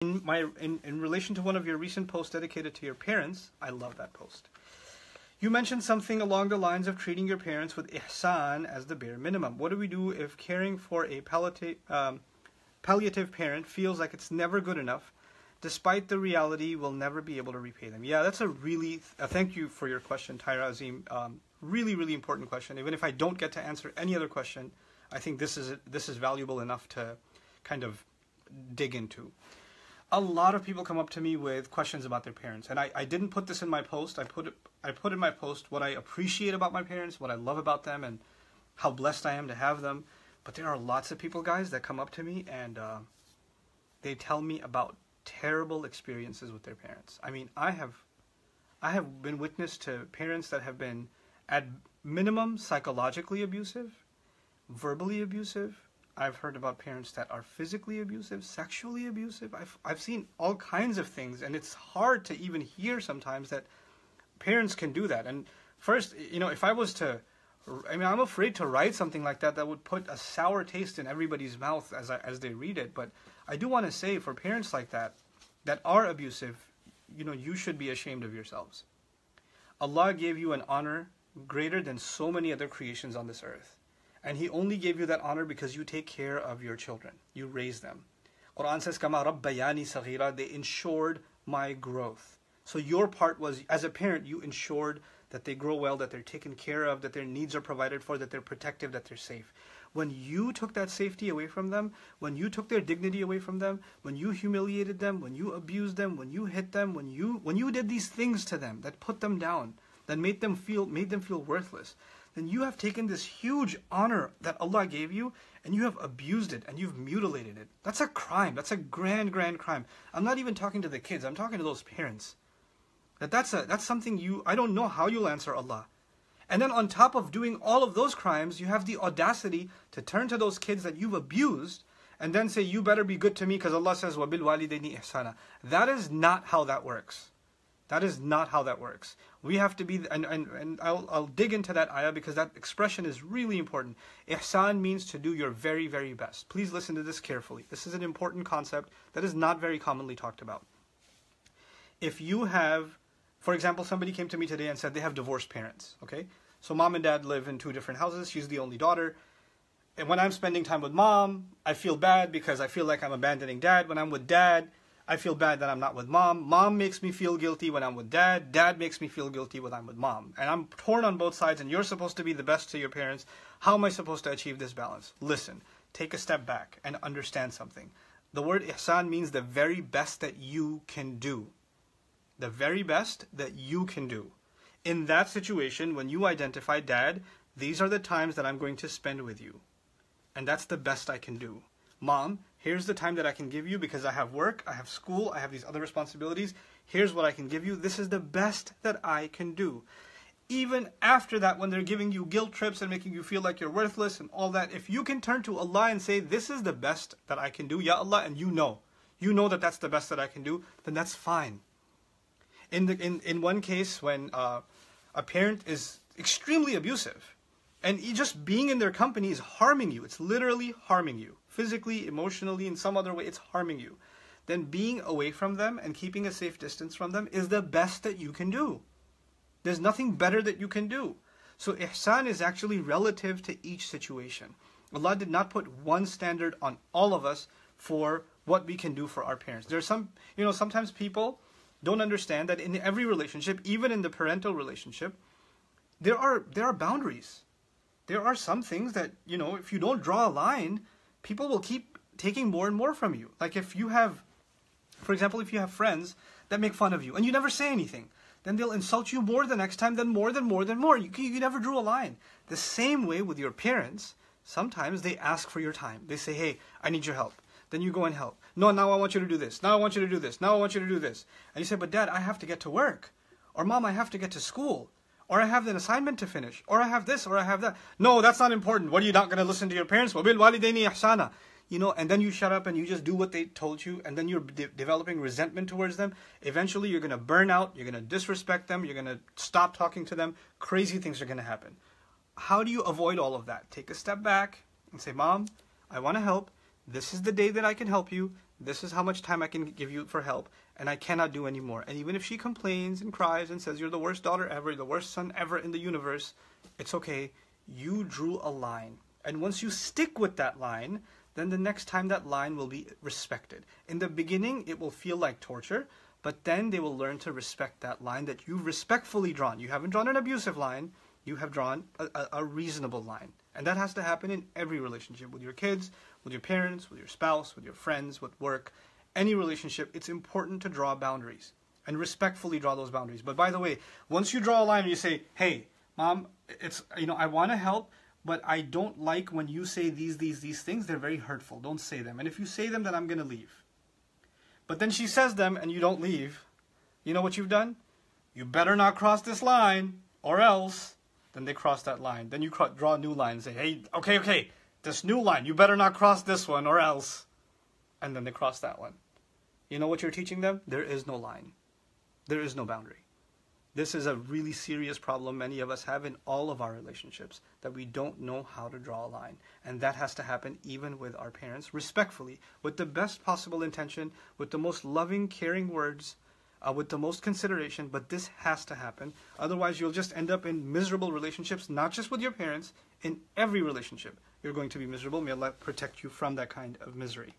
In relation to one of your recent posts dedicated to your parents, I love that post. You mentioned something along the lines of treating your parents with ihsan as the bare minimum. What do we do if caring for a palliative parent feels like it's never good enough, despite the reality we'll never be able to repay them? Yeah, that's a really, thank you for your question, Tyra Azim. Really, really important question. Even if I don't get to answer any other question, I think this is valuable enough to kind of dig into. A lot of people come up to me with questions about their parents, and I didn't put this in my post. I put in my post what I appreciate about my parents, what I love about them, and how blessed I am to have them. But there are lots of people, guys, that come up to me and they tell me about terrible experiences with their parents. I mean, I have been witness to parents that have been at minimum psychologically abusive, verbally abusive. I've heard about parents that are physically abusive, sexually abusive. I've seen all kinds of things, and it's hard to even hear sometimes that parents can do that. And first, if I was to, I'm afraid to write something like that would put a sour taste in everybody's mouth as they read it. But I do want to say, for parents like that are abusive, you should be ashamed of yourselves. Allah gave you an honor greater than so many other creations on this earth. And He only gave you that honor because you take care of your children. You raise them. Quran says, Kama Rabbayani Saghira, they ensured my growth. So your part was, as a parent, you ensured that they grow well, that they're taken care of, that their needs are provided for, that they're protected, that they're safe. When you took that safety away from them, when you took their dignity away from them, when you humiliated them, when you abused them, when you hit them, when you did these things to them that put them down, that made them feel worthless, then you have taken this huge honor that Allah gave you and you have abused it and you've mutilated it. That's a crime. That's a grand, grand crime. I'm not even talking to the kids. I'm talking to those parents. That's something I don't know how you'll answer Allah. And then on top of doing all of those crimes, you have the audacity to turn to those kids that you've abused and then say, you better be good to me because Allah says, وَبِالْ وَالِدَيْنِ إِحْسَانًا. That is not how that works. That is not how that works. We have to be, and I'll dig into that ayah because that expression is really important. Ihsan means to do your very, very best. Please listen to this carefully. This is an important concept that is not very commonly talked about. If you have, for example, somebody came to me today and said they have divorced parents, okay? So mom and dad live in two different houses. She's the only daughter. And when I'm spending time with mom, I feel bad because I feel like I'm abandoning dad. When I'm with dad, I feel bad that I'm not with mom. Mom makes me feel guilty when I'm with dad. Dad makes me feel guilty when I'm with mom. And I'm torn on both sides, and you're supposed to be the best to your parents. How am I supposed to achieve this balance? Listen, take a step back and understand something. The word ihsan means the very best that you can do. The very best that you can do. In that situation, when you identify, Dad, these are the times that I'm going to spend with you. And that's the best I can do. Mom, here's the time that I can give you because I have work, I have school, I have these other responsibilities. Here's what I can give you. This is the best that I can do. Even after that, when they're giving you guilt trips and making you feel like you're worthless and all that, if you can turn to Allah and say, this is the best that I can do, Ya Allah, and you know that that's the best that I can do, then that's fine. In one case, when a parent is extremely abusive, and just being in their company is harming you, it's literally harming you. Physically, emotionally, in some other way, it's harming you. Then being away from them and keeping a safe distance from them is the best that you can do. There's nothing better that you can do. So ihsan is actually relative to each situation. Allah did not put one standard on all of us for what we can do for our parents. There's sometimes people don't understand that in every relationship, even in the parental relationship, there are boundaries. There are some things that, if you don't draw a line, people will keep taking more and more from you. Like if you have, for example, if you have friends that make fun of you and you never say anything, then they'll insult you more the next time, then more. You never drew a line. The same way with your parents, sometimes they ask for your time. They say, hey, I need your help. Then you go and help. No, now I want you to do this. Now I want you to do this. Now I want you to do this. And you say, but Dad, I have to get to work. Or Mom, I have to get to school. Or I have an assignment to finish. Or I have this, or I have that. No, that's not important. What, are you not going to listen to your parents? وَبِالْ وَالِدَيْنِ إِحْسَانًا. And then you shut up and you just do what they told you, and then you're developing resentment towards them. Eventually you're going to burn out, you're going to disrespect them, you're going to stop talking to them. Crazy things are going to happen. How do you avoid all of that? Take a step back and say, Mom, I want to help. This is the day that I can help you. This is how much time I can give you for help, and I cannot do any more. And even if she complains and cries and says, you're the worst daughter ever, the worst son ever in the universe, it's okay. You drew a line. And once you stick with that line, then the next time that line will be respected. In the beginning, it will feel like torture, but then they will learn to respect that line that you've respectfully drawn. You haven't drawn an abusive line, you have drawn a reasonable line. And that has to happen in every relationship, with your kids, with your parents, with your spouse, with your friends, with work. Any relationship, it's important to draw boundaries and respectfully draw those boundaries. But by the way, once you draw a line and you say, hey, Mom, it's, I want to help, but I don't like when you say these things. They're very hurtful. Don't say them. And if you say them, then I'm going to leave. But then she says them and you don't leave. You know what you've done? You better not cross this line or else. Then they cross that line. Then you draw a new line and say, hey, okay, this new line, you better not cross this one or else. And then they cross that one. You know what you're teaching them? There is no line. There is no boundary. This is a really serious problem many of us have in all of our relationships, that we don't know how to draw a line. And that has to happen even with our parents, respectfully, with the best possible intention, with the most loving, caring words, with the most consideration, but this has to happen. Otherwise, you'll just end up in miserable relationships, not just with your parents, in every relationship. You're going to be miserable. May Allah protect you from that kind of misery.